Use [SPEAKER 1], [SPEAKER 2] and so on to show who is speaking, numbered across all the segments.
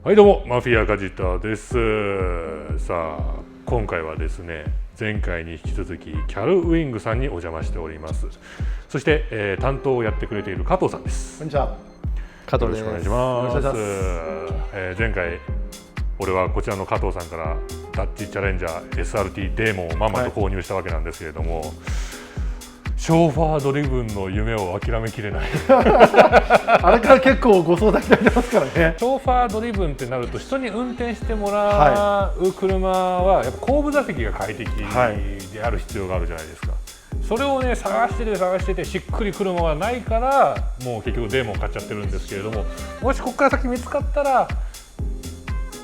[SPEAKER 1] はいどうもマフィア梶田です。さあ今回はですね前回に引き続きキャルウィングさんにお邪魔しております。そして、担当をやってくれている加藤さんです。
[SPEAKER 2] こんにちは、加藤です。
[SPEAKER 1] よろしくお願いします。前回俺はこちらの加藤さんからダッチチャレンジャー SRT デーモンをまんまと購入したわけなんですけれども、ショーファードリブンの夢を諦めきれない
[SPEAKER 2] あれから結構ご相談いただいてますからね。
[SPEAKER 1] ショーファードリブンってなると人に運転してもらう車はやっぱ後部座席が快適である必要があるじゃないですか。それをね探しててしっくり車がないからもう結局デーモン買っちゃってるんですけれども、もしここから先見つかったら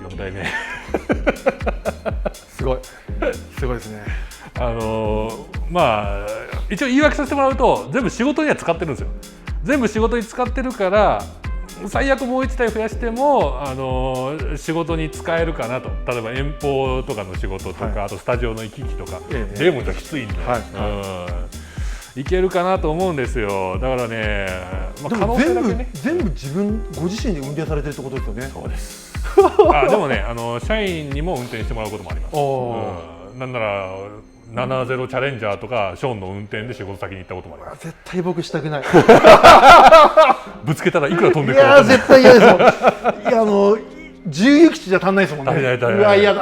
[SPEAKER 1] 4代目
[SPEAKER 2] すごいですね。
[SPEAKER 1] まあ一応言い訳させてもらうと全部仕事には使ってるんですよ。全部仕事に使ってるから最悪もう1台増やしても仕事に使えるかなと。例えば遠方とかの仕事とか、あとスタジオの行き来とか、デーモンじゃきついんで、いけるかなと思うんですよ。だからね、可能性だけね
[SPEAKER 2] 全部ご自身で運転されてるってことですよね。
[SPEAKER 1] そうですでもね社員にも運転してもらうこともあります。なんなら70チャレンジャーとかショーンの運転で仕事先に行ったこともあります。
[SPEAKER 2] 絶対僕したくない
[SPEAKER 1] ぶつけたらいくら飛んでくるか分かんない。
[SPEAKER 2] いや絶対嫌ですよ。重油基地じゃ足んないですもんね。うわ嫌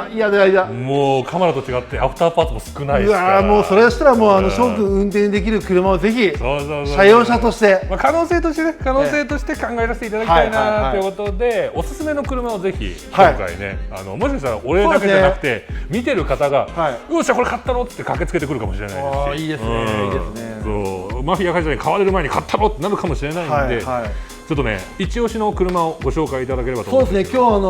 [SPEAKER 2] だ。も
[SPEAKER 1] うカマラと違ってアフターパーツも少ないですから。
[SPEAKER 2] もうそれしたらもう翔くん運転できる車をぜひ車用車として
[SPEAKER 1] 可能性として考えさせていただきたいなということで、おすすめの車をぜひ今回ねもしかしたら俺だけじゃなくて見てる方がよっしゃこれ買ったろって駆けつけてくるかもしれないですし。
[SPEAKER 2] いいですね。
[SPEAKER 1] そうマフィア会社に買われる前に買ったろってなるかもしれないんで、ちょっとね一押しの車をご紹介いただければと思います。
[SPEAKER 2] そうですね。今日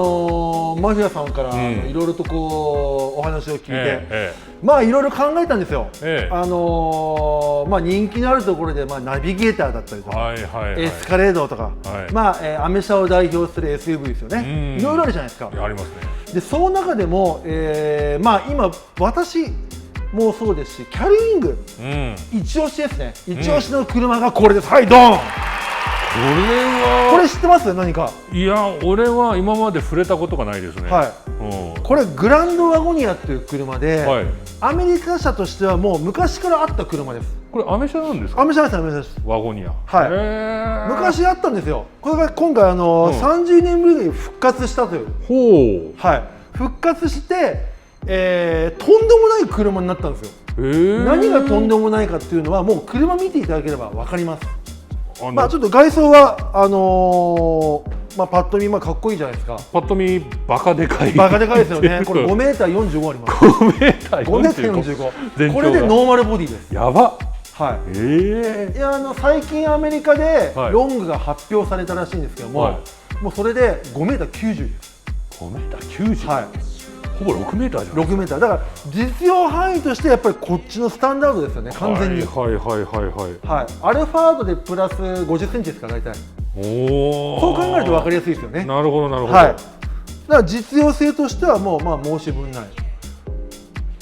[SPEAKER 2] マフィアさんからいろいろとこうお話を聞いて、まあいろいろ考えたんですよ。人気のあるところでナビゲーターだったりとか、エスカレードとか、アメ車を代表する SUV ですよね。いろいろあるじゃないですか。
[SPEAKER 1] ありますね。
[SPEAKER 2] でその中でも今私もそうですし、キャルウィング一押しですね。一押しの車がこれです。はいドン。これ知ってます？何か。
[SPEAKER 1] いや俺は今まで触れたことがないですね。
[SPEAKER 2] これグランドワゴニアっていう車で、アメリカ車としてはもう昔からあった車です。
[SPEAKER 1] これアメ車なんですか？
[SPEAKER 2] アメ車です。
[SPEAKER 1] ワゴニア。
[SPEAKER 2] 昔あったんですよ。これが今回30年ぶりに復活したという。復活して、とんでもない車になったんですよ。何がとんでもないかっていうのはもう車見ていただければ分かります。ちょっと外装はパッと見かっこいいじゃないですか。
[SPEAKER 1] パッと見バカでかい
[SPEAKER 2] ですよね。これ5m45あります。5m45。これでノーマルボディです。
[SPEAKER 1] やば。
[SPEAKER 2] 最近アメリカでロングが発表されたらしいんですけども、もうそれで5m90です。
[SPEAKER 1] 5m90。ほぼ6mじゃん。
[SPEAKER 2] 6m。だから実用範囲としてやっぱりこっちのスタンダードですよね。完全に。アルファードでプラス50センチですか大体。そう考えると分かりやすいですよね。
[SPEAKER 1] なるほど。
[SPEAKER 2] だから実用性としてはもう申し分ない。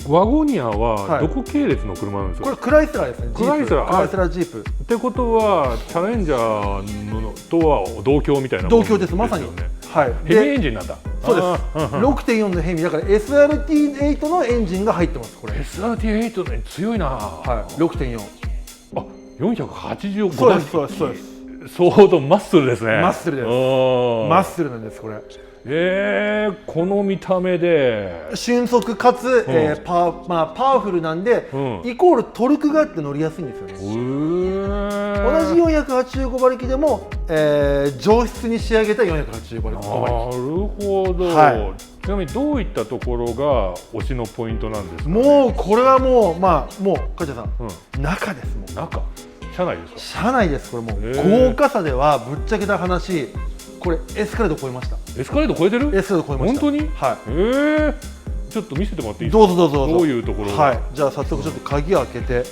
[SPEAKER 1] ワゴニアはどこ系列の車なんですか？
[SPEAKER 2] これクライスラーですね。クライスラージープ。
[SPEAKER 1] ってことはチャレンジャーとは同郷みたいな。
[SPEAKER 2] 同郷です。まさに。
[SPEAKER 1] ヘビーエンジンなんだ。
[SPEAKER 2] そうです。6.4 のヘビーだから SRT8 のエンジンが入ってます。これ。
[SPEAKER 1] SRT8 ね強いな。
[SPEAKER 2] 6.4。
[SPEAKER 1] 485。
[SPEAKER 2] そうです。
[SPEAKER 1] 相当マッスルですね。
[SPEAKER 2] マッスルです。マッスルなんですこれ。
[SPEAKER 1] この見た目で
[SPEAKER 2] 俊足かつパワフルなんで、イコールトルクがあって乗りやすいんですよね。同じ485馬力でも上質に仕上げた485馬力。
[SPEAKER 1] なるほど。ちなみにどういったところが推しのポイントなんですか？
[SPEAKER 2] もうこれはもう梶田さん、中です。もう
[SPEAKER 1] 中。車内ですか？
[SPEAKER 2] 車内です。これもう豪華さではぶっちゃけた話、これエスカレード超えました。
[SPEAKER 1] エスカレード超えてる？
[SPEAKER 2] エスカレード超えました。
[SPEAKER 1] 本当に？ちょっと見せてもらっていいですか？
[SPEAKER 2] どうぞ。
[SPEAKER 1] どういうところ？
[SPEAKER 2] じゃあ早速ちょっと鍵開けて。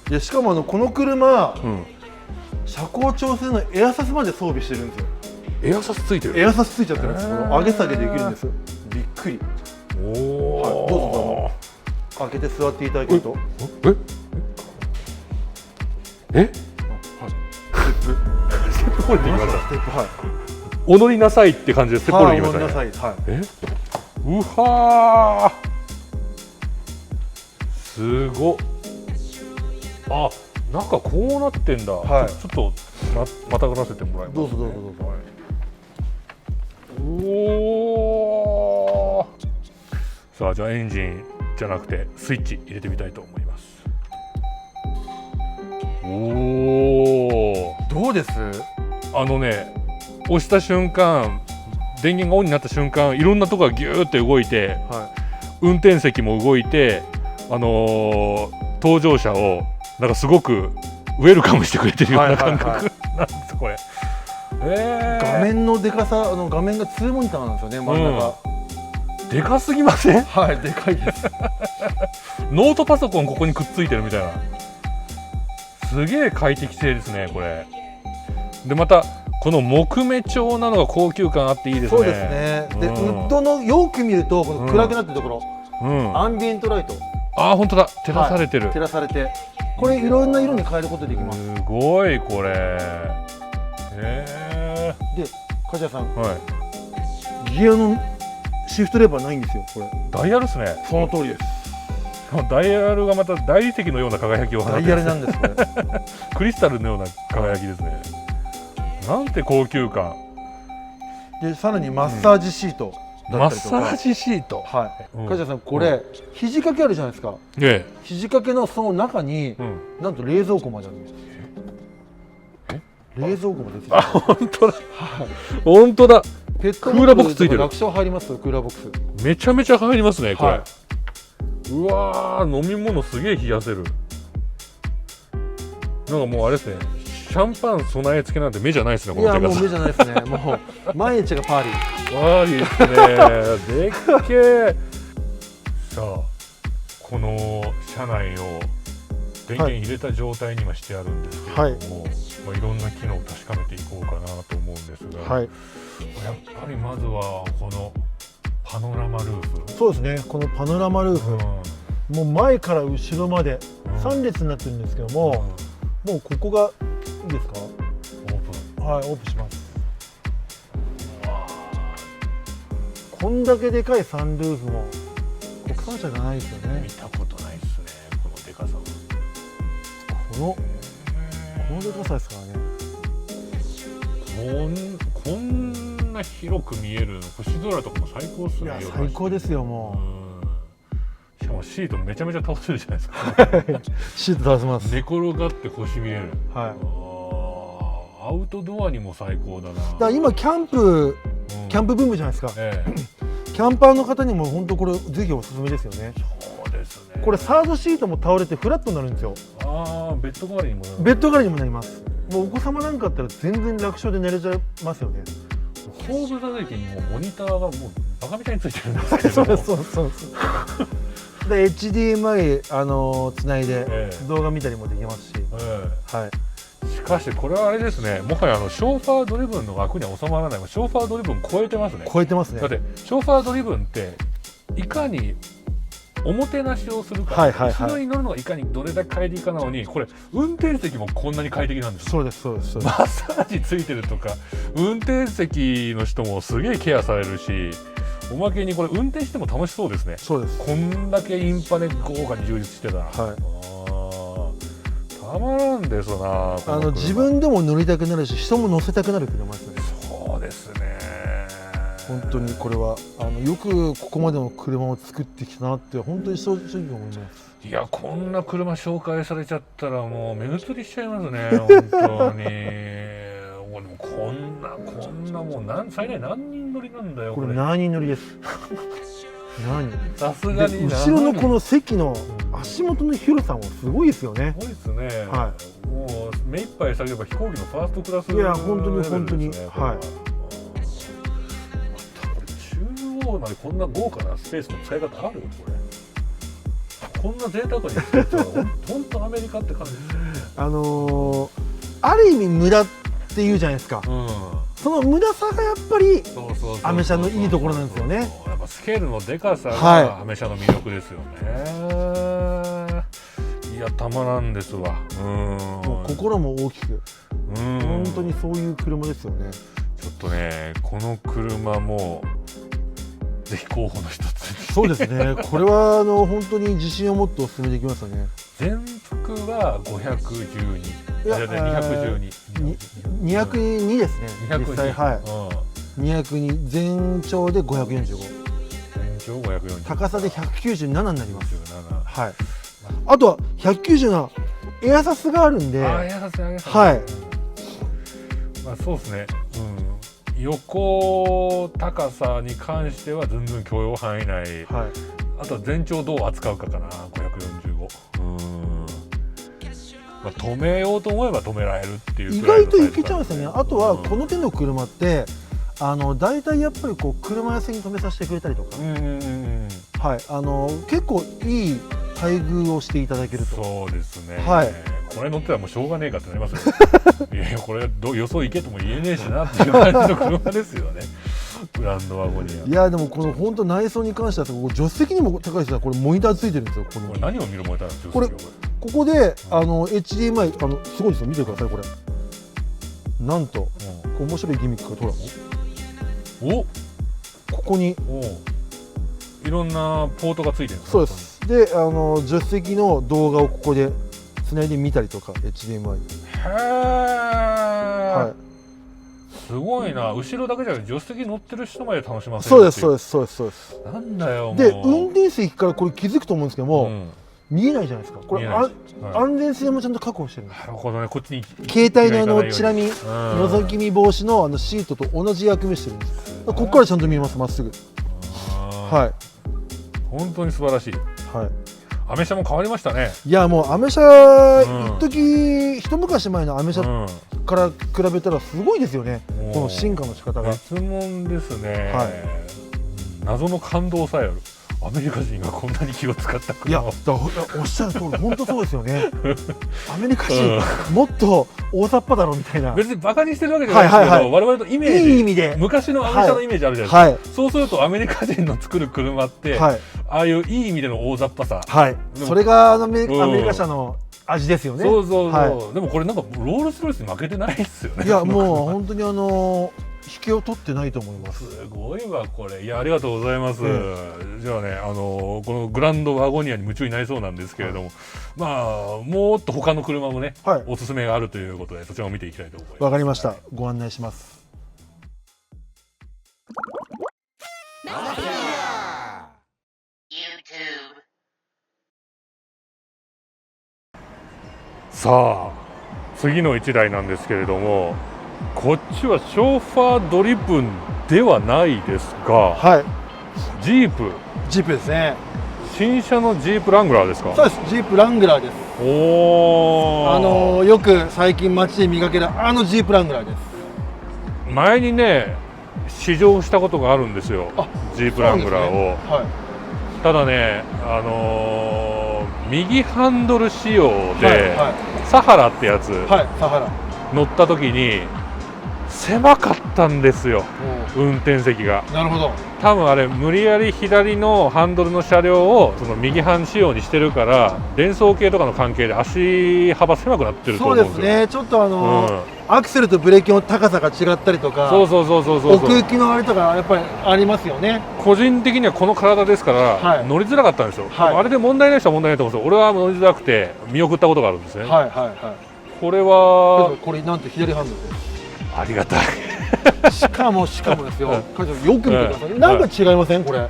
[SPEAKER 2] でしかもこの車、車高調整のエアサスまで装備してるんですよ。
[SPEAKER 1] エアサスついてる？
[SPEAKER 2] エアサスついちゃってるんです。上げ下げできるんですよ。びっくり。どうぞ。開けて座っていただけると。
[SPEAKER 1] ステップこれできました。踊りなさいって感じでステップボール行きましたね。
[SPEAKER 2] 踊りなさい。はい。
[SPEAKER 1] うはー、すごっ。あ、中こうなってんだ。
[SPEAKER 2] はい、
[SPEAKER 1] ちょっとまたがらせてもらいます、ね。
[SPEAKER 2] どうぞどうぞどうぞ。はい、
[SPEAKER 1] おー。さあ、じゃあエンジンじゃなくてスイッチ入れてみたいと思います。おお。
[SPEAKER 2] どうです？
[SPEAKER 1] 押した瞬間、電源がオンになった瞬間、いろんなとこがギューって動いて、
[SPEAKER 2] はい、
[SPEAKER 1] 運転席も動いて、搭乗者をなんかすごくウェルカムしてくれてるような感覚、なんですこれ。
[SPEAKER 2] 画面のでかさ、画面が2モニターなんですよね、真ん中。
[SPEAKER 1] でかすぎません？
[SPEAKER 2] はい、でかいです。
[SPEAKER 1] ノートパソコンここにくっついてるみたいな。すげえ快適性ですねこれ。でまたこの木目調なのが高級感あっていいですね。
[SPEAKER 2] そうですね。で、ウッドのよく見るとこの暗くなってるところ、アンビエントライト。
[SPEAKER 1] ああ本当だ、照らされてる。
[SPEAKER 2] 照らされて、これいろんな色に変えることできます。
[SPEAKER 1] すごいこれ。
[SPEAKER 2] で、梶谷さん、ギアのシフトレバーないんですよこれ。
[SPEAKER 1] ダイヤルですね。
[SPEAKER 2] その通りです。
[SPEAKER 1] ダイヤルがまた大理石のような輝きを放って
[SPEAKER 2] ダイヤルなんですこれ。
[SPEAKER 1] クリスタルのような輝きですね。なんて高級感
[SPEAKER 2] で、さらにマッサージシートだったりとか、
[SPEAKER 1] マッサージシート、
[SPEAKER 2] はい、梶谷さんこれ、肘掛けあるじゃないですか。肘掛けのその中に、なんと冷蔵庫まであるんです。冷蔵庫も出てきて、
[SPEAKER 1] あ、本当だ、本当だ。
[SPEAKER 2] ペット
[SPEAKER 1] クーラーボックスついてる。
[SPEAKER 2] 楽勝入りますよ、クーラーボック
[SPEAKER 1] ス。めちゃめちゃ入りますねこれ。うわー、飲み物すげえ冷やせる。なんかもうあれですね、シャンパン備え付けなんて目じゃないですねこの
[SPEAKER 2] いやもう目じゃないですね。もう毎日がパーリー。
[SPEAKER 1] パーリーですね。でっけえ。さあ、この車内を電源入れた状態にはしてあるんですけれども、いろんな機能を確かめていこうかなと思うんですが、やっぱりまずはこのパノラマルーフ。
[SPEAKER 2] そうですね、このパノラマルーフ、もう前から後ろまで3列になってるんですけども、もうここがいいですか？オープン。はい、オープンします。こんだけでかいサンルーフも国産車じゃないですよね。
[SPEAKER 1] 見たことないですね、このでかさは。
[SPEAKER 2] このでかさですから
[SPEAKER 1] ね。こんな広く見える星空とかも最高っすね。いや
[SPEAKER 2] 最高ですよも
[SPEAKER 1] う。しかもシートめちゃめちゃ倒せるじゃないですか。
[SPEAKER 2] シート倒せます。
[SPEAKER 1] 寝転がって星見える。
[SPEAKER 2] はい。
[SPEAKER 1] アウトドアにも最高だな。だ
[SPEAKER 2] から今キャンプブームじゃないですか。キャンパーの方にも本当これぜひおすすめですよね。
[SPEAKER 1] そうですね。
[SPEAKER 2] これサードシートも倒れてフラットになるんですよ。
[SPEAKER 1] ああ、ベッド代わりにもなる。
[SPEAKER 2] ベッド代わりにもなります。もうお子様なんかあったら全然楽勝で寝れちゃいますよね。
[SPEAKER 1] 後部座席にもモニターがもうバカみたいについてるんですけど。
[SPEAKER 2] そうで HDMI つないで動画見たりもできますし、はい。
[SPEAKER 1] しかしこれはあれですね、もはやショーファードリブンの枠には収まらない。ショーファードリブン超えてますね。
[SPEAKER 2] 超えてますね。
[SPEAKER 1] だってショーファードリブンっていかにおもてなしをするか、後ろに乗るのがいかにどれだけ快適かなのに、これ運転席もこんなに快適なんですよ。
[SPEAKER 2] そうです。
[SPEAKER 1] マッサージついてるとか、運転席の人もすげえケアされるし、おまけにこれ運転しても楽しそうですね。
[SPEAKER 2] そうです。
[SPEAKER 1] こんだけインパネ豪華に充実してたら、たまらんですな。
[SPEAKER 2] 自分でも乗りたくなるし、人も乗せたくなる車ですね。
[SPEAKER 1] そうですね。
[SPEAKER 2] 本当にこれはよくここまでの車を作ってきたなって本当に正直思います。
[SPEAKER 1] いや、こんな車紹介されちゃったらもう目移りしちゃいますね本当に。でもこんなもう最大何人乗りなんだよ
[SPEAKER 2] これ。何人乗りです。
[SPEAKER 1] さすがに
[SPEAKER 2] 後ろのこの席の足元の広さもすごいですよね。
[SPEAKER 1] すごいですね。もう目いっぱい下げれば飛行機のファーストクラス。
[SPEAKER 2] いや本当にはい。
[SPEAKER 1] 中央までこんな豪華なスペースの使い方ある？こんな贅沢に使っちゃうの本当アメリカって感じですよね。
[SPEAKER 2] ある意味無駄っていうじゃないですか。その無駄さがやっぱりアメ車のいいところなんですよね。
[SPEAKER 1] やっぱスケールのでかさがアメ車の魅力ですよね。いや、たまらんですわ。
[SPEAKER 2] もう心も大きく、本当にそういう車ですよね。
[SPEAKER 1] ちょっとねこの車もぜひ候補の一つに。
[SPEAKER 2] そうですね。これは本当に自信を持ってお勧めできますよね。
[SPEAKER 1] 全幅は512、
[SPEAKER 2] いや
[SPEAKER 1] 212、
[SPEAKER 2] 202ですね。
[SPEAKER 1] 202、
[SPEAKER 2] 実際202、全長で545、
[SPEAKER 1] 全長540、
[SPEAKER 2] 高さで197になります。
[SPEAKER 1] 17。
[SPEAKER 2] はい。あとは197エアサスがあるんで、
[SPEAKER 1] エアサス
[SPEAKER 2] はい。
[SPEAKER 1] まあそうですね。横高さに関しては全然許容範囲内。
[SPEAKER 2] はい。
[SPEAKER 1] あとは全長どう扱うかかな、545。まあ、止めようと思えば止められるっていう
[SPEAKER 2] 意
[SPEAKER 1] くらいの
[SPEAKER 2] 外といけちゃうんですよね。あとはこの手の車って大体やっぱりこう車屋さんに止めさせてくれたりとか、はい、結構いい待遇をしていただけると。
[SPEAKER 1] そうですね。
[SPEAKER 2] はい。
[SPEAKER 1] これ乗ってはもうしょうがねえかってなりますよ。いやいやこれ予想行けとも言えねえしなっていう感じの車ですよね。グランドワゴニア。
[SPEAKER 2] いやでもこの本当内装に関しては助手席にも高いですがこれモニターついてるんですよ。
[SPEAKER 1] これ何を見るモニターなんですか。
[SPEAKER 2] これここでHDMI すごいですよ。見てくださいこれ。なんと、面白いギミックが取るの。ここに
[SPEAKER 1] いろんなポートがついてるんですか。
[SPEAKER 2] そうです。で助手席の動画をここでつないで見たりとか HDMI。
[SPEAKER 1] へえ。
[SPEAKER 2] はい。
[SPEAKER 1] すごいな。後ろだけじゃなくて助手席乗ってる人まで楽しませる。
[SPEAKER 2] そうですそうですそうですそうです。
[SPEAKER 1] なんだよもう。
[SPEAKER 2] で運転席からこれ気づくと思うんですけども、見えないじゃないですか。これ安全性もちゃんと確保してるんです。
[SPEAKER 1] なるほどね。こっちに
[SPEAKER 2] 携帯のチラ見、覗き見防止のシートと同じ役目してるんです。ここからちゃんと見えます。まっすぐ。はい。
[SPEAKER 1] 本当に素晴らしい。
[SPEAKER 2] はい。
[SPEAKER 1] アメ車も変わりましたね。
[SPEAKER 2] いやもうアメ車、一時一昔前のアメ車から比べたらすごいですよね。この進化の仕方が。
[SPEAKER 1] 別物ですね。
[SPEAKER 2] はい。
[SPEAKER 1] 謎の感動さえある。アメリカ人がこんなに気を使った車を。
[SPEAKER 2] いや、おっしゃる通り、本当そうですよね。アメリカ人、もっと大雑把だろうみたいな。
[SPEAKER 1] 別にバカにしてるわけじゃないですけど、我々のイメージ、
[SPEAKER 2] いい意味で
[SPEAKER 1] 昔のアメ車のイメージあるじゃないですか。そうするとアメリカ人の作る車って、ああいういい意味での大雑把さ。
[SPEAKER 2] はい。それがアメリカ車の味ですよね。
[SPEAKER 1] そうそうそう。でもこれなんかロールスロイスに負けてないですよね。
[SPEAKER 2] いやもう本当に引けを取ってないと思います。
[SPEAKER 1] すごいわこれ。いやありがとうございます。じゃあねこのグランドワゴニアに夢中になりそうなんですけれども、まあもっと他の車もね、おすすめがあるということでそちらを見ていきたいと思います。
[SPEAKER 2] わかりました。ご案内します。
[SPEAKER 1] さあ次の1台なんですけれども、こっちはショーファードリブンではないですが、
[SPEAKER 2] はい、
[SPEAKER 1] ジープ
[SPEAKER 2] ですね。
[SPEAKER 1] 新車のジープラングラーですか。
[SPEAKER 2] そうです。ジープラングラーです。よく最近街で見かけるジープラングラーです。
[SPEAKER 1] 前にね試乗したことがあるんですよ、ジープラングラーを。ただね右ハンドル仕様で、サハラってやつ、乗った時に狭かったんですよ、運転席が。
[SPEAKER 2] なるほど。
[SPEAKER 1] 多分あれ無理やり左のハンドルの車両をその右半仕様にしてるから連想系とかの関係で足幅狭くなってると思うんですよ。
[SPEAKER 2] そうですね。ちょっとアクセルとブレーキの高さが違ったりとか、奥行きのあれとかやっぱりありますよね。
[SPEAKER 1] 個人的にはこの体ですから、乗りづらかったんですよ。あれで問題ない人は問題ないと思うんですよ。俺は乗りづらくて見送ったことがあるんですね。これは
[SPEAKER 2] なんと左ハンドルです。
[SPEAKER 1] ありがたい。
[SPEAKER 2] しかもですよ。よく見てください。なんか違いませんこれ。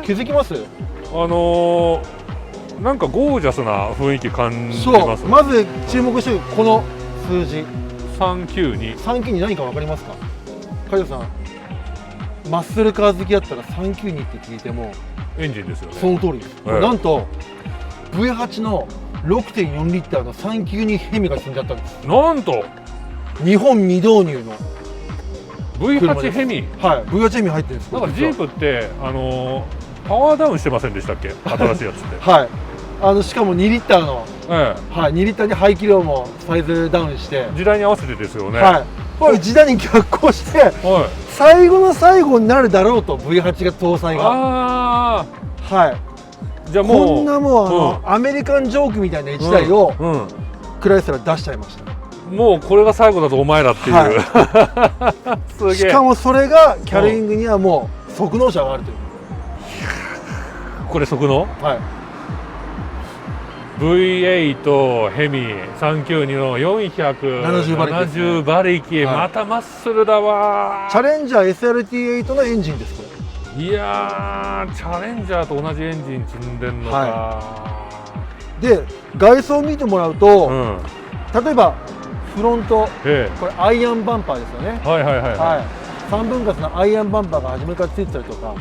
[SPEAKER 2] 気づきます？
[SPEAKER 1] なんかゴージャスな雰囲気感じます。
[SPEAKER 2] まず注目してこの数字
[SPEAKER 1] 392。
[SPEAKER 2] 392何かわかりますか？海斗さん、マッスルカー好きだったら392って聞いても
[SPEAKER 1] エンジンですよね。
[SPEAKER 2] その通りです。なんと V8 の 6.4 リッターの392ヘミが積んじゃったんです。
[SPEAKER 1] なんと
[SPEAKER 2] 日本未導入の
[SPEAKER 1] V8 ヘミ。
[SPEAKER 2] V8 ヘミ入ってるんです。
[SPEAKER 1] なんかジープってパワーダウンしてませんでしたっけ、新しいやつって。
[SPEAKER 2] しかも2リッターの、2リッターに排気量もサイズダウンして
[SPEAKER 1] 時代に合わせてですよね。
[SPEAKER 2] 時代に逆行して、最後の最後になるだろうと V8 が搭載が。じゃあもうこんなもうアメリカンジョークみたいな1台をクライスラー出しちゃいました。
[SPEAKER 1] もうこれが最後だぞお前らっていう、
[SPEAKER 2] は
[SPEAKER 1] すげえ。
[SPEAKER 2] しかもそれがキャリングにはもう速能車があるという。
[SPEAKER 1] これ速能
[SPEAKER 2] はい。
[SPEAKER 1] V8 ヘミ392の470馬力、
[SPEAKER 2] はい
[SPEAKER 1] またマッスルだわ
[SPEAKER 2] チャレンジャー SRT8 のエンジンですこれ。
[SPEAKER 1] いやーチャレンジャーと同じエンジン積んでんのか、
[SPEAKER 2] で外装を見てもらうと、
[SPEAKER 1] うん
[SPEAKER 2] 例えばフロント
[SPEAKER 1] え
[SPEAKER 2] これアイアンバンパーですよね。
[SPEAKER 1] えはいはいはいはい、
[SPEAKER 2] はい。3分割のアイアンバンパーが初めからついてたりとか、
[SPEAKER 1] こ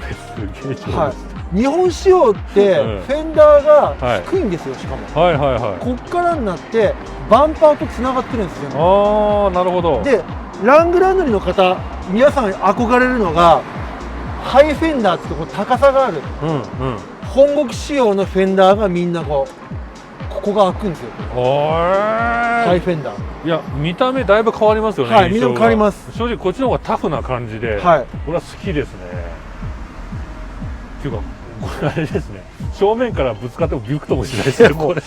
[SPEAKER 1] れすげえ上手、
[SPEAKER 2] はい。日本仕様って
[SPEAKER 1] うん
[SPEAKER 2] フェンダーが低いんですよ、しかも。
[SPEAKER 1] はいはいはい
[SPEAKER 2] こっからになってバンパーとつながってるんですよ。
[SPEAKER 1] ああなるほど
[SPEAKER 2] でラングラン乗りの方皆さん憧れるのがハイフェンダーってこう高さがある
[SPEAKER 1] うんうん
[SPEAKER 2] 本国仕様のフェンダーがみんなここが開くんですよ。ハイ
[SPEAKER 1] はい
[SPEAKER 2] フェンダー。
[SPEAKER 1] いや見た目だいぶ変わりますよね、
[SPEAKER 2] はい
[SPEAKER 1] 印象が
[SPEAKER 2] 見た目変わります
[SPEAKER 1] 正直こっちの方がタフな感じで、
[SPEAKER 2] はい。
[SPEAKER 1] 俺は好きですねっていうかこれあれですね正面からぶつかってもビクともしないですよこれ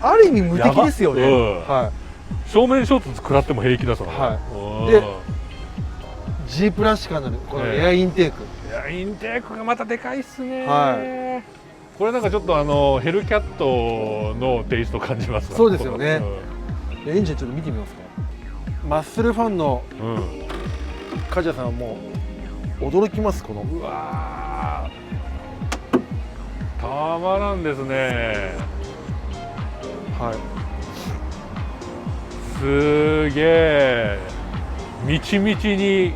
[SPEAKER 2] ある意味無敵ですよね。
[SPEAKER 1] やばうん
[SPEAKER 2] は
[SPEAKER 1] 正面衝突食らっても平気だそう
[SPEAKER 2] はい
[SPEAKER 1] で
[SPEAKER 2] でい。ジープらしからぬこのエアインテーク。
[SPEAKER 1] いやインテークがまたでかいっすね、
[SPEAKER 2] は
[SPEAKER 1] これなんかちょっとヘルキャットのテイスト感じますわ
[SPEAKER 2] そうですよね
[SPEAKER 1] こ
[SPEAKER 2] エンジンちょっと見てみますか。マッスルファンの
[SPEAKER 1] のうん
[SPEAKER 2] 梶谷さんはもう驚きますこの。
[SPEAKER 1] うわーたまらんですね
[SPEAKER 2] はい。
[SPEAKER 1] すげえみちみちに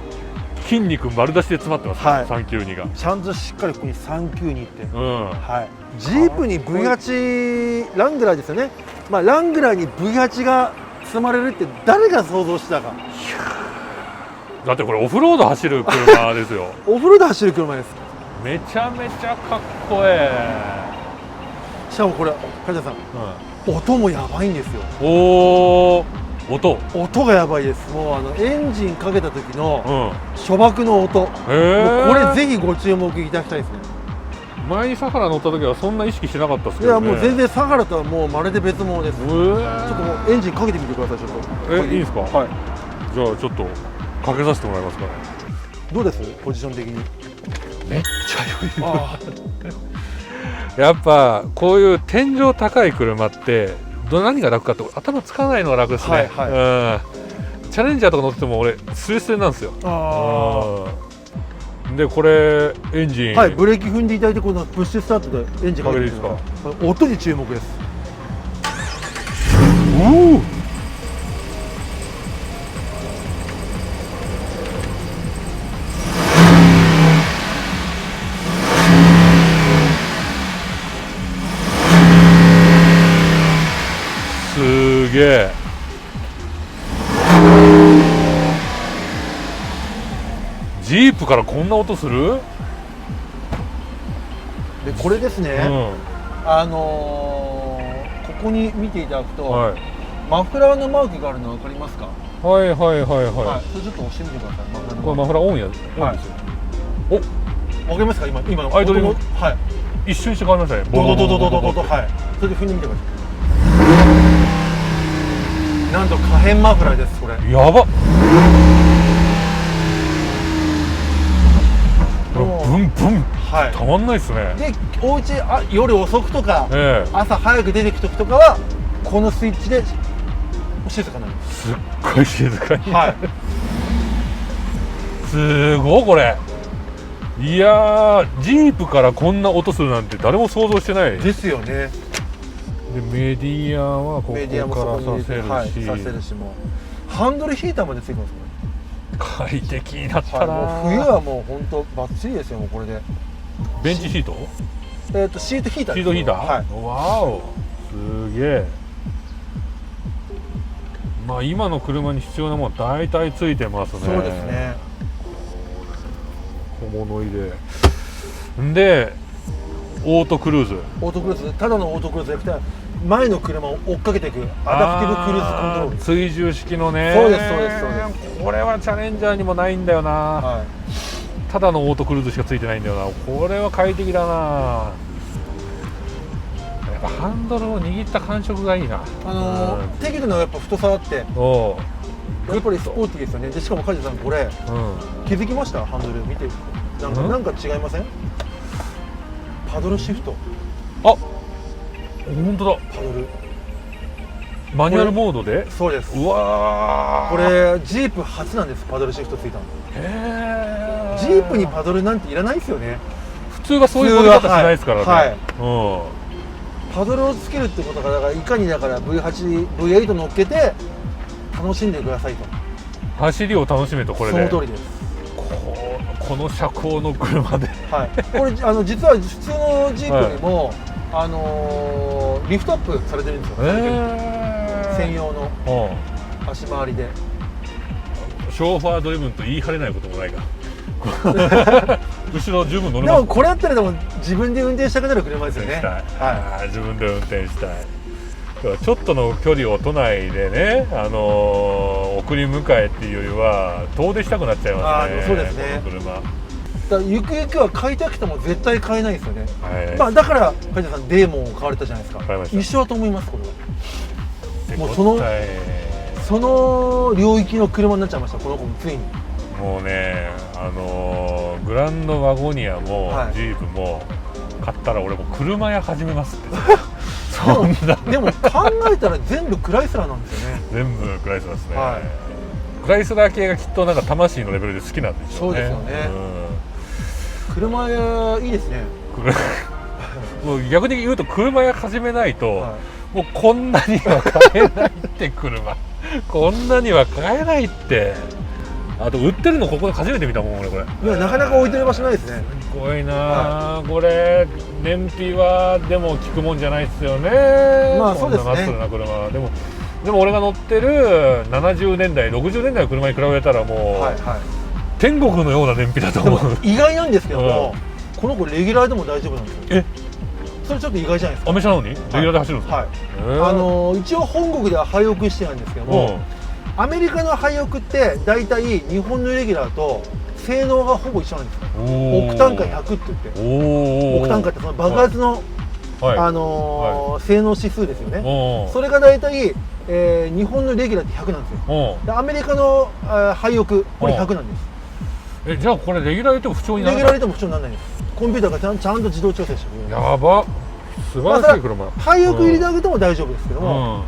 [SPEAKER 1] 筋肉丸出しで詰まってます、
[SPEAKER 2] はい
[SPEAKER 1] 392が
[SPEAKER 2] ちゃんとしっかりここに392って。
[SPEAKER 1] うん
[SPEAKER 2] はい。ジープに V8 ラングラーですよね。まあラングラーに V8 が積まれるって誰が想像したか。
[SPEAKER 1] だってこれオフロード走る車ですよ
[SPEAKER 2] オフロード走る車です。
[SPEAKER 1] めちゃめちゃかっこえ
[SPEAKER 2] しかもこれ梶谷さん
[SPEAKER 1] え、
[SPEAKER 2] 音もやばいんですよ。
[SPEAKER 1] うん、おー音
[SPEAKER 2] 音がやばいです。もうエンジンかけた時の
[SPEAKER 1] うん
[SPEAKER 2] 初爆の音、もう
[SPEAKER 1] へえ
[SPEAKER 2] これぜひご注目いただきたいですね。
[SPEAKER 1] 前にサハラ乗った時はそんな意識しなかったです
[SPEAKER 2] い
[SPEAKER 1] けど、ね、
[SPEAKER 2] やもう全然サハラとはもうまるで別物です。ちょっと
[SPEAKER 1] と
[SPEAKER 2] もうエンジンかけてみてください。ちょっと
[SPEAKER 1] いいんですか
[SPEAKER 2] はい。
[SPEAKER 1] じゃあちょっとかけさせてもらえますかね
[SPEAKER 2] どうですポジション的に。
[SPEAKER 1] めっちゃ余裕
[SPEAKER 2] あ
[SPEAKER 1] やっぱこういう天井高い車って何が楽かって頭つかないのが楽ですね、
[SPEAKER 2] はい
[SPEAKER 1] うん、チャレンジャーとか乗ってても俺スレスレなんですよ
[SPEAKER 2] あ
[SPEAKER 1] うんでこれエンジン、
[SPEAKER 2] はい。ブレーキ踏んでいただいてこのプッシュスタートでエンジンかけてみてください。音に注目です。
[SPEAKER 1] おおすげえジープからこんな音する、
[SPEAKER 2] でこれですね。
[SPEAKER 1] うん
[SPEAKER 2] ここに見ていただくと、
[SPEAKER 1] はい、
[SPEAKER 2] マフラーのマークがあるの分かりますか。
[SPEAKER 1] はいはいはいはい、
[SPEAKER 2] はい。それちょっと押してみてください。マフラーの
[SPEAKER 1] これマフラーオンやオンですよ、
[SPEAKER 2] はいわかりますか今
[SPEAKER 1] アイドル
[SPEAKER 2] 音もはい。
[SPEAKER 1] 一瞬して変わりましたね
[SPEAKER 2] ドドドドドドドドはい。それで踏んでみてください。なんと可変マフラーですこれ。
[SPEAKER 1] やばっ
[SPEAKER 2] もう
[SPEAKER 1] ブンブン
[SPEAKER 2] は
[SPEAKER 1] たまんないっすね
[SPEAKER 2] い。でお家夜遅くとか
[SPEAKER 1] ええ
[SPEAKER 2] 朝早く出てく時とかはこのスイッチで静かになる。
[SPEAKER 1] すっごい静かに、
[SPEAKER 2] はい。
[SPEAKER 1] すごいこれいやージープからこんな音するなんて誰も想像してないで
[SPEAKER 2] ですよね。
[SPEAKER 1] メディアはここ
[SPEAKER 2] メディアも
[SPEAKER 1] から
[SPEAKER 2] そこに
[SPEAKER 1] させるし、
[SPEAKER 2] はい、させるしもうハンドルヒーターまでついてます
[SPEAKER 1] 快適になっ
[SPEAKER 2] はい、
[SPEAKER 1] たな、
[SPEAKER 2] もう冬はもう本当バッチリですよもうこれで。
[SPEAKER 1] ベンチシート
[SPEAKER 2] シートヒーターです
[SPEAKER 1] シートヒーター、
[SPEAKER 2] はい。
[SPEAKER 1] わおすげえまあ今の車に必要なものは大体ついてますね
[SPEAKER 2] そうですね。
[SPEAKER 1] 小物入れでオートクルーズ
[SPEAKER 2] オートクルーズただのオートクルーズじゃなくて前の車を追っかけていくアダプティブクルーズコントロールです。
[SPEAKER 1] 追従式のね
[SPEAKER 2] そうですそうですそうで
[SPEAKER 1] これはチャレンジャーにもないんだよな、
[SPEAKER 2] は
[SPEAKER 1] ただのオートクルーズしかついてないんだよなこれは快適だなやぱハンドルを握った感触がいいな。
[SPEAKER 2] 適度なやっぱ太さあって、やっぱりスポーティーですよね。でしかも梶田さんこれ、気づきました？ハンドル見てなんか違いません？パドルシフト。
[SPEAKER 1] あ、本当だ。
[SPEAKER 2] パドル。
[SPEAKER 1] マニュアルモードで？
[SPEAKER 2] そうです。
[SPEAKER 1] うわ
[SPEAKER 2] これジープ初なんです。パドルシフトついたの。
[SPEAKER 1] へえ。
[SPEAKER 2] ジープにパドルなんていらないですよね。
[SPEAKER 1] 普通はそういう乗り方しないですからね。
[SPEAKER 2] はい。パドルをつけるってことがだからいかにだから V8、V8 乗っけて楽しんでくださいと。
[SPEAKER 1] 走りを楽しめとこれで。
[SPEAKER 2] その通りです。
[SPEAKER 1] この車高の車で。
[SPEAKER 2] はい。これ実は普通のジープよりも、リフトアップされてるんですよ。専用の足回りで。
[SPEAKER 1] ショーファードリブンと言い張れないこともないが。後ろ十分乗れます。
[SPEAKER 2] でもこれだったらでも自分で運転したくなる車ですよね。
[SPEAKER 1] はい。自分で運転したい。ちょっとの距離を都内でね、送り迎えっていうよりは遠出したくなっちゃいますね。
[SPEAKER 2] そうですね。
[SPEAKER 1] この車。
[SPEAKER 2] ゆくゆくは買いたくても絶対買えないですよね。まあだから梶田さんデーモンを買われたじゃないですか。一緒だと思いますこれは。もうその領域の車になっちゃいましたこの子もついに。
[SPEAKER 1] もうね、グランドワゴニアもジープも買ったら俺も車屋始めますって。そんな
[SPEAKER 2] でも考えたら全部クライスラーなんですよね。
[SPEAKER 1] 全部クライスラーですね。クライスラー系がきっとなんか魂のレベルで好きなんでしょうね。そうですよね。
[SPEAKER 2] 車屋いいですね。
[SPEAKER 1] もう逆に言うと車屋始めないと、もうこんなには買えないって車こんなには買えないって。あと売ってるのここで初めて見たもん俺これ。
[SPEAKER 2] いやなかなか置いてる場所ないですね。
[SPEAKER 1] すごいな、これ燃費はでも効くもんじゃないですよね。
[SPEAKER 2] まあそうですね。
[SPEAKER 1] こんなナッツな車でも俺が乗ってる70年代60年代の車に比べたらもう、天国のような燃費だと思う。
[SPEAKER 2] 意外なんですけども、この子レギュラーでも大丈夫なんですよ。それちょっと意外じゃないですか。
[SPEAKER 1] アメ車なのにレギュラーで走るんですか？
[SPEAKER 2] 一応本国では廃屋してなんですけども、アメリカの廃屋って大体日本のレギュラーと性能がほぼ一緒なんですよ。オクタン価100って言って、オクタン価ってその爆発の、性能指数ですよね。それが大体、日本のレギュラーって100なんですよ。でアメリカの廃屋これ100なんです。
[SPEAKER 1] じゃあこれレギュラー入れても不調にならない？
[SPEAKER 2] レギュラー入れても不調にならないんです。コンピューターがちゃんと自動調整してくれる。
[SPEAKER 1] やば、素晴らしい車。
[SPEAKER 2] 廃屋入れてあげても大丈夫ですけども、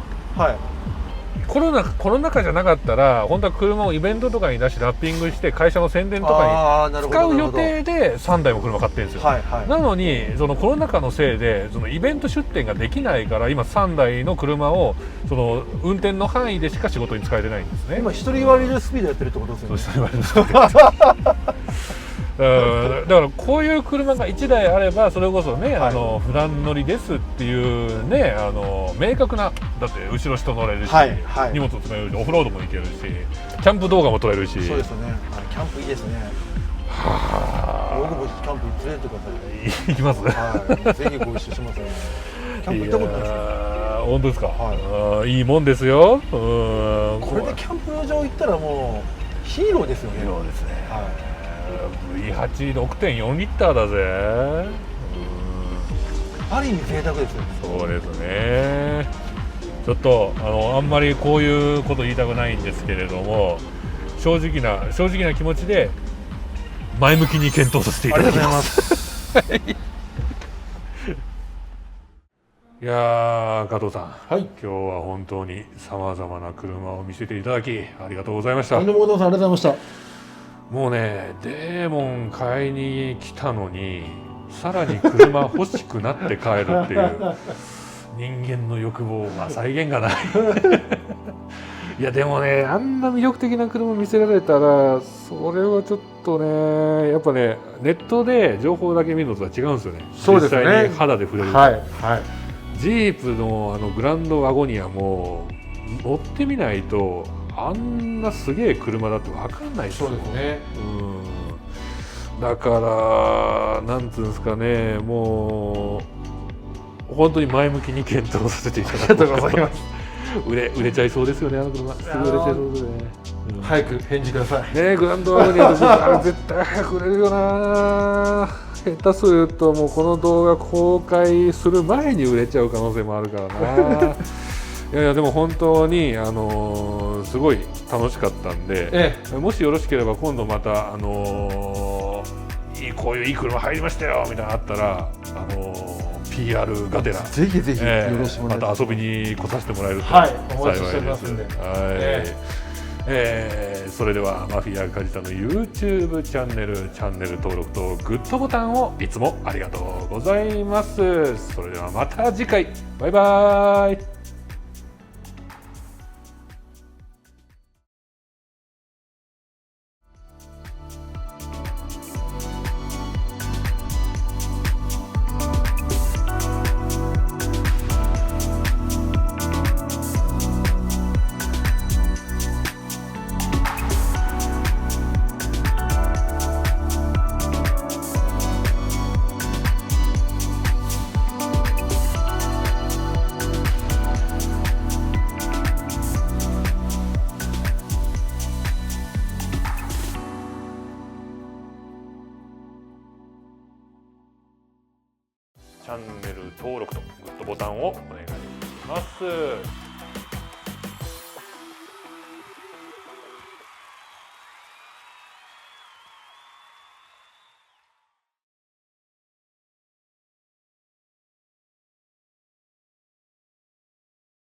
[SPEAKER 1] コロナ禍じゃなかったら本当は車をイベントとかに出しラッピングして会社の宣伝とかに使う予定で3台も車買ってるんですよ。なのにそのコロナ禍のせいでそのイベント出店ができないから今3台の車をその運転の範囲でしか仕事に使えてないんですね。
[SPEAKER 2] 今一人割りスピードやってるってことですよね。
[SPEAKER 1] 一人割りスピードだからこういう車が1台あればそれこそね、普段乗りですっていうね明確なだって後ろ人乗れるし、荷物詰めるしオフロードも行けるしキャンプ動画も撮れるし。
[SPEAKER 2] そうですよね。キャンプいいですね。僕もキャンプ連れてってください。
[SPEAKER 1] 行きます。
[SPEAKER 2] ぜひご一緒しますね。キャンプ行ったことないですよ。
[SPEAKER 1] 本当ですか？いいもんですよ。
[SPEAKER 2] これでキャンプ場行ったらもうヒーローですよね。
[SPEAKER 1] ヒーローですね。V8 6.4 リッターだぜ。
[SPEAKER 2] ある意味贅沢ですよね。
[SPEAKER 1] そうですね。ちょっとあんまりこういうこと言いたくないんですけれども、正直な気持ちで前向きに検討させていただきます。いやー加藤さん、今日は本当にさまざまな車を見せていただきありがとうございました。
[SPEAKER 2] とんでもございません。ありがとうございました。
[SPEAKER 1] もうねデーモン買いに来たのにさらに車欲しくなって帰るっていう人間の欲望は再現がないいやでもねあんな魅力的な車見せられたらそれはちょっとねやっぱねネットで情報だけ見るのとは違うんですよね。
[SPEAKER 2] そうですね。
[SPEAKER 1] 実際に肌で触れると、ジープのグランドワゴニアも乗ってみないとあんなすげえ車だって分かんないですよ。
[SPEAKER 2] そうですね。
[SPEAKER 1] だからなんつうんですかねもう本当に前向きに検討させていただきます。
[SPEAKER 2] ありがとうございます。
[SPEAKER 1] 売れちゃいそうですよねあの車。すぐ売れちゃいそうですね。
[SPEAKER 2] 早く返事ください。
[SPEAKER 1] ねグランドワゴニアと絶対早く売れるよな。下手するともうこの動画公開する前に売れちゃう可能性もあるからな。いやいやでも本当にすごい楽しかったんで、もしよろしければ今度またこういういい車入りましたよみたいなのあったらPR がてら
[SPEAKER 2] ぜひぜひよろしくお願いします。
[SPEAKER 1] また遊びに来させてもらえると
[SPEAKER 2] はい、
[SPEAKER 1] 幸
[SPEAKER 2] お待ちしてお
[SPEAKER 1] いです。
[SPEAKER 2] りますんで。
[SPEAKER 1] それではマフィア梶田の YouTube チャンネル登録とグッドボタンをいつもありがとうございます。それではまた次回、バイバイ。チャンネル登録とグッドボタンをお願いします。